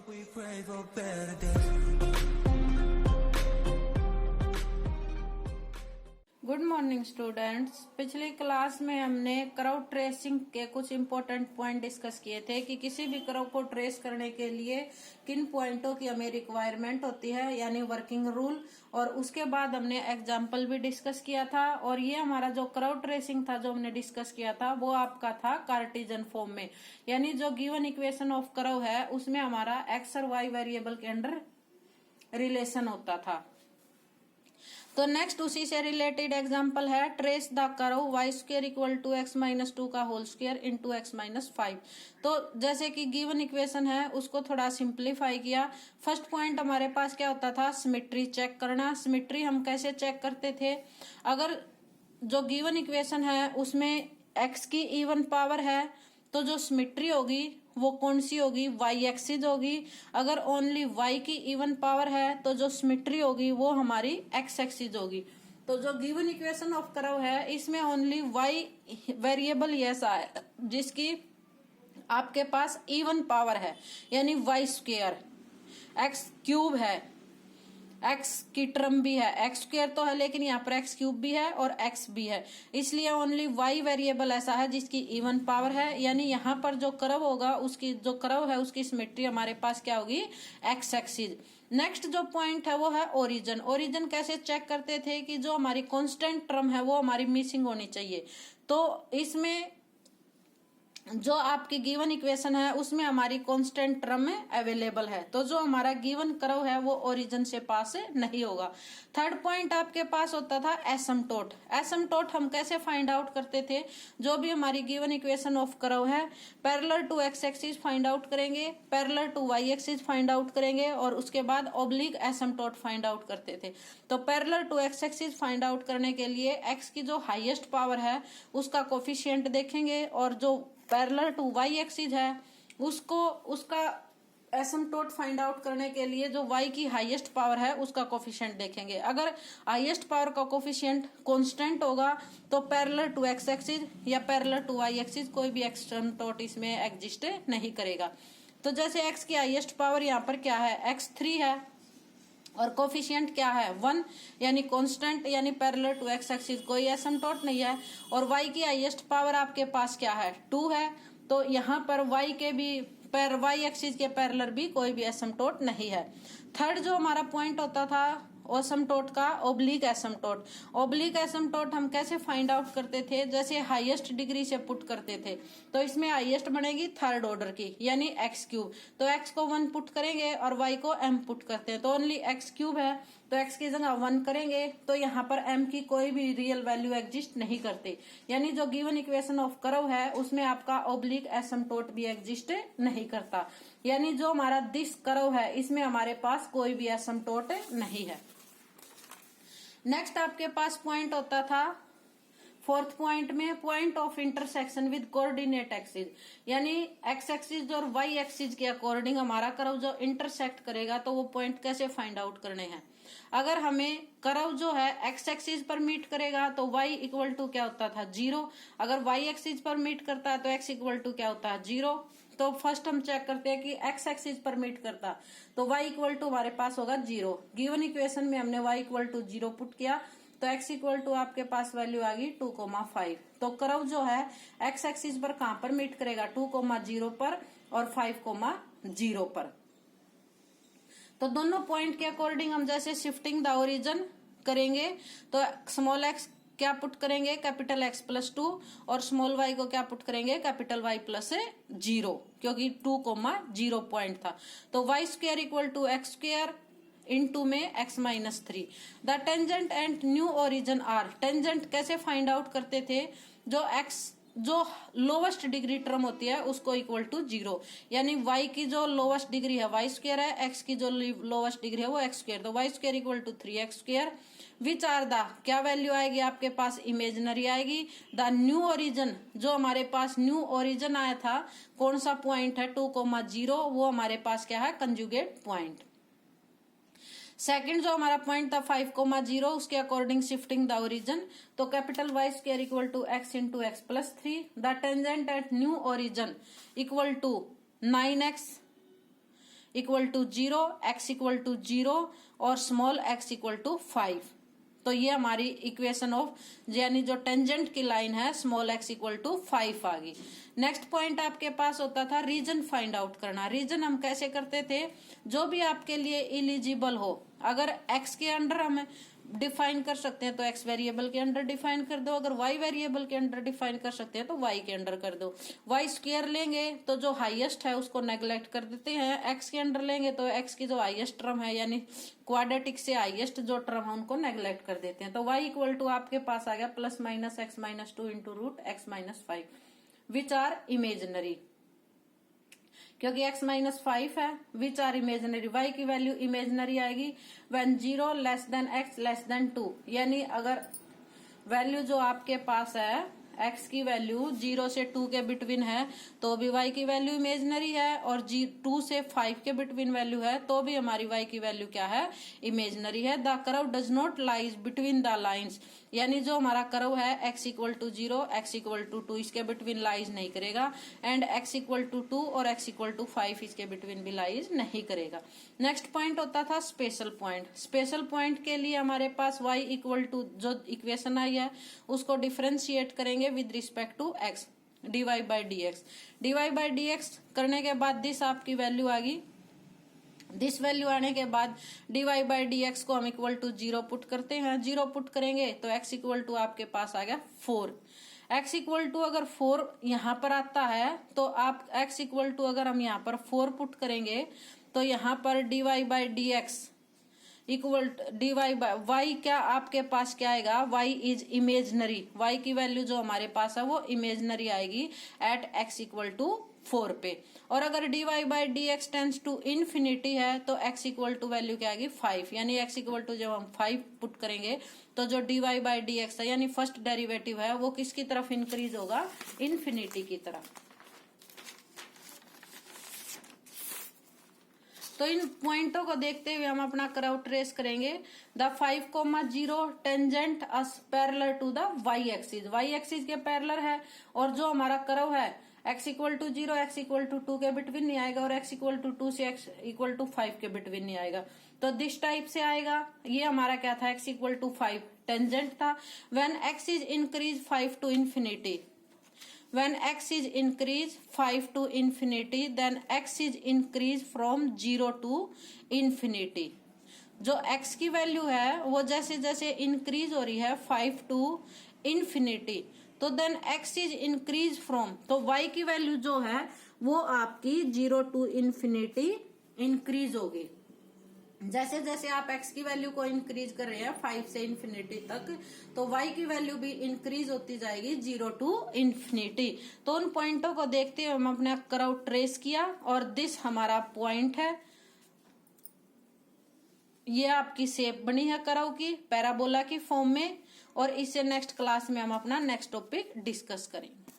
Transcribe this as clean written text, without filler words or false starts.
We pray for better days. Good morning students. पिछली class में हमने कर्व ट्रेसिंग के कुछ इम्पोर्टेंट पॉइंट डिस्कस किए थे कि किसी भी कर्व को ट्रेस करने के लिए किन पॉइंटों की हमें रिक्वायरमेंट होती है, यानी वर्किंग रूल। और उसके बाद हमने एग्जाम्पल भी डिस्कस किया था। और ये हमारा जो कर्व ट्रेसिंग था जो हमने डिस्कस किया था वो आपका था कार्टेशियन फॉर्म में, यानी जो गिवन इक्वेशन ऑफ कर्व है उसमें हमारा एक्स और वाई वेरिएबल के अंडर रिलेशन होता था। तो नेक्स्ट उसी से रिलेटेड एग्जांपल है trace the curve y square equal to x minus 2 का whole square into x minus 5। तो जैसे कि गिवन इक्वेशन है उसको थोड़ा सिंप्लीफाई किया। फर्स्ट पॉइंट हमारे पास क्या होता था, सिमेट्री चेक करना। सिमेट्री हम कैसे चेक करते थे, अगर जो गिवन इक्वेशन है उसमें एक्स की इवन पावर है तो जो सिमेट्री होगी वो कौन सी होगी, वाई एक्सिस होगी। अगर ओनली वाई की इवन पावर है तो जो सिमेट्री होगी वो हमारी एक्स एक्सिस होगी। तो जो गिवन इक्वेशन ऑफ कर्व है इसमें ओनली वाई वेरिएबल ही ऐसा है जिसकी आपके पास इवन पावर है, यानी वाई स्क्वायर। एक्स क्यूब है, एक्स की टर्म भी है, एक्स स्क्वायर तो है लेकिन यहाँ पर एक्स क्यूब भी है और एक्स भी है, इसलिए ओनली वाई वेरिएबल ऐसा है जिसकी इवन पावर है। यानी यहाँ पर जो कर्व होगा उसकी जो कर्व है उसकी सिमेट्री हमारे पास क्या होगी, एक्स एक्सिस। नेक्स्ट जो पॉइंट है वो है ओरिजिन। ओरिजिन कैसे चेक करते थे कि जो हमारी कांस्टेंट टर्म है वो हमारी मिसिंग होनी चाहिए। तो इसमें जो आपकी गिवन इक्वेशन है उसमें हमारी कांस्टेंट टर्म में अवेलेबल है, तो जो हमारा गिवन कर्व है वो ओरिजिन से पास नहीं होगा। थर्ड पॉइंट आपके पास होता था एसिम्पटोट। एसिम्पटोट हम कैसे फाइंड आउट करते थे, जो भी हमारी गिवन इक्वेशन ऑफ कर्व है parallel to x axis find out करेंगे, parallel to Y axis find out करेंगे और उसके बाद ऑब्लिक एसिम्पटोट फाइंड आउट करते थे। तो parallel to x axis find out करने के लिए एक्स की जो हाईएस्ट पावर है उसका कोफिशिएंट देखेंगे और जो पैरेलल टू वाई एक्सिस है उसका एसिम्पटोट फाइंड आउट करने के लिए जो y की हाईएस्ट पावर है उसका कोफिशिएंट देखेंगे। अगर हाईएस्ट पावर का कोफिशिएंट कांस्टेंट होगा तो पैरेलल टू एक्स एक्सिस या पैरेलल टू y एक्सिस कोई भी एसिम्पटोट इसमें एग्जिस्ट नहीं करेगा। तो जैसे x की हाईएस्ट पावर यहाँ पर क्या है, x3 है और कोफिशिएंट क्या है 1, यानी कांस्टेंट, यानी पैरेलल टू एक्स एक्सिस कोई एसिम्पटोट नहीं है। और y की हाईएस्ट पावर आपके पास क्या है 2 है, तो यहाँ पर y के भी वाई एक्सिस के पैरेलल भी कोई भी एसिम्पटोट नहीं है। थर्ड जो हमारा पॉइंट होता था एसिम्पटोट का ओब्लिक एसिम्पटोट। ओब्लिक एसिम्पटोट हम कैसे फाइंड आउट करते थे, जैसे हाईएस्ट डिग्री से पुट करते थे तो इसमें हाईएस्ट बनेगी थर्ड ऑर्डर की, यानी एक्स क्यूब। तो एक्स को 1 पुट करेंगे और वाई को m पुट करते हैं तो ओनली एक्स क्यूब है, तो एक्स की जगह 1 करेंगे तो यहाँ पर m की कोई भी रियल वैल्यू एग्जिस्ट नहीं करती। यानी जो गिवन इक्वेशन ऑफ कर्व है उसमें आपका ओब्लिक एसिम्पटोट भी एग्जिस्ट नहीं करता, यानी जो हमारा दिस कर्व है इसमें हमारे पास कोई भी एसिम्पटोट नहीं है। नेक्स्ट आपके पास पॉइंट होता था फोर्थ पॉइंट में point of intersection with coordinate axis, यानी एक्स एक्सिस और वाई एक्सिस के अकॉर्डिंग हमारा कर्व जो इंटरसेक्ट करेगा तो वो पॉइंट कैसे फाइंड आउट करने हैं। अगर हमें कर्व जो है एक्स एक्सिस पर मीट करेगा तो y इक्वल टू क्या होता था 0, अगर y एक्सिस पर मीट करता है तो x इक्वल टू क्या होता है 0। तो फर्स्ट हम चेक करते हैं कि x एक्सिस पर मीट करता तो y इक्वल टू हमारे पास होगा 0। गिवन इक्वेशन में हमने y इक्वल टू 0 पुट किया तो x इक्वल टू आपके पास वैल्यू आ गई 2,5। तो कर्व जो है x एक्सिस पर कहां पर मीट करेगा 2,0 पर और 5,0 पर। तो दोनों पॉइंट के अकॉर्डिंग हम जैसे शिफ्टिंग द ओरिजिन करेंगे तो स्मॉल x क्या पुट करेंगे कैपिटल X प्लस 2 और स्मॉल y को क्या पुट करेंगे कैपिटल Y प्लस 0, क्योंकि 2,0 पॉइंट था। तो y square equal to x square into में x minus 3। The tangent and new origin are. Tangent कैसे फाइंड आउट करते थे, जो लोवेस्ट डिग्री टर्म होती है उसको इक्वल टू 0, यानी y की जो लोवेस्ट डिग्री है y स्क्वायर है, x की जो लोवेस्ट डिग्री है वो x स्क्वायर, तो y square equal to 3x square. Which are the क्या वैल्यू आएगी आपके पास इमेजिनरी आएगी। द न्यू ओरिजिन, जो हमारे पास न्यू ओरिजिन आया था कौन सा पॉइंट है 2,0, वो हमारे पास क्या है कंजुगेट पॉइंट। सेकंड जो हमारा पॉइंट था 5,0 उसके अकॉर्डिंग शिफ्टिंग द ओरिजिन, तो capital y square equal to x into x plus 3। The tangent at new origin equal to 9x equal to 0, x equal to 0 और स्मॉल x इक्वल टू 5। तो ये हमारी equation of यानी जो tangent की line है small x equal to 5 आ गई। Next point आपके पास होता था रीजन फाइंड आउट करना। रीजन हम कैसे करते थे, जो भी आपके लिए इलिजिबल हो, अगर x के अंडर हम डिफाइन कर सकते हैं तो x वेरिएबल के अंडर डिफाइन कर दो, अगर y वेरिएबल के अंडर डिफाइन कर सकते हैं तो y के अंडर कर दो। y स्क्वायर लेंगे तो जो हाईएस्ट है उसको नेग्लेक्ट कर देते हैं, x के अंडर लेंगे तो x की जो हाईएस्ट टर्म है यानी क्वाड्रेटिक से हाईएस्ट जो टर्म है उनको नेग्लेक्ट कर देते हैं। तो y इक्वल टू आपके पास आ गया plus minus x minus 2 into root x minus 5 which are imaginary, क्योंकि x माइनस 5 है, विच आर इमेजिनरी। y की वैल्यू इमेजिनरी आएगी when 0 less than x less than 2, यानी अगर वैल्यू जो आपके पास है x की वैल्यू 0 से 2 के बिटवीन है तो भी y की वैल्यू इमेजिनरी है, और 2 से 5 के बिटवीन वैल्यू है तो भी हमारी y की वैल्यू क्या है, इमेजिनरी है। The curve does not lies between the lines, यानी जो हमारा कर्व है x equal to 0, x equal to 2 इसके बिटवीन लाइज नहीं करेगा, एंड x इक्वल टू 2 और x इक्वल टू 5 इसके बिटवीन भी लाइज नहीं करेगा। नेक्स्ट पॉइंट होता था स्पेशल पॉइंट। स्पेशल पॉइंट के लिए हमारे पास y इक्वल टू जो इक्वेशन आई है उसको डिफरेंशिएट करेंगे with respect to x, dy by dx। dy by dx करने के बाद दिस आपकी वैल्यू आ गई, दिस वैल्यू आने के बाद dy बाई dx को हम इक्वल टू 0 पुट करते हैं, 0 पुट करेंगे तो x इक्वल टू आपके पास आ गया 4। x इक्वल टू अगर 4 यहाँ पर आता है तो आप x इक्वल टू अगर हम यहाँ पर 4 पुट करेंगे तो यहाँ पर dy by dx equal dy by y क्या आपके पास क्या आएगा, y इज इमेजनरी, y की वैल्यू जो हमारे पास है वो इमेजनरी आएगी एट x इक्वल टू 4 पे। और अगर dy by dx tends to infinity है तो x इक्वल टू वैल्यू क्या आएगी 5, यानी x इक्वल टू जब हम 5 पुट करेंगे तो जो dy बाई dx है यानी फर्स्ट डेरिवेटिव है वो किसकी तरफ इंक्रीज होगा, इन्फिनिटी की तरफ। तो इन पॉइंटों को देखते हुए हम अपना कर्व ट्रेस करेंगे। The 5,0 tangent us parallel to the y axis, y axis के पैरेलल है, और जो हमारा कर्व है x equal to 0, x equal to 2 के बिटवीन नहीं आएगा, और x इक्वल टू 2 से x इक्वल टू 5 के बिटवीन नहीं आएगा, तो दिस टाइप से आएगा। ये हमारा क्या था, x इक्वल टू 5 टेंजेंट था। When x is increase 5 to infinity, when x is increase 5 to infinity then x is increase from 0 to infinity। जो x की वैल्यू है वो जैसे जैसे इंक्रीज हो रही है 5 टू इंफिनिटी, तो then x is increase from, तो y की वैल्यू जो है वो आपकी 0 टू इंफिनिटी इंक्रीज होगी। जैसे जैसे आप x की वैल्यू को इंक्रीज कर रहे हैं 5 से इंफिनिटी तक, तो y की वैल्यू भी इंक्रीज होती जाएगी 0 टू इंफिनिटी। तो उन पॉइंटों को देखते हुए हम अपना कर्व ट्रेस किया, और दिस हमारा पॉइंट है, ये आपकी शेप बनी है कर्व की पैराबोला की फॉर्म में, और इससे नेक्स्ट क्लास में हम अपना नेक्स्ट टॉपिक डिस्कस करेंगे।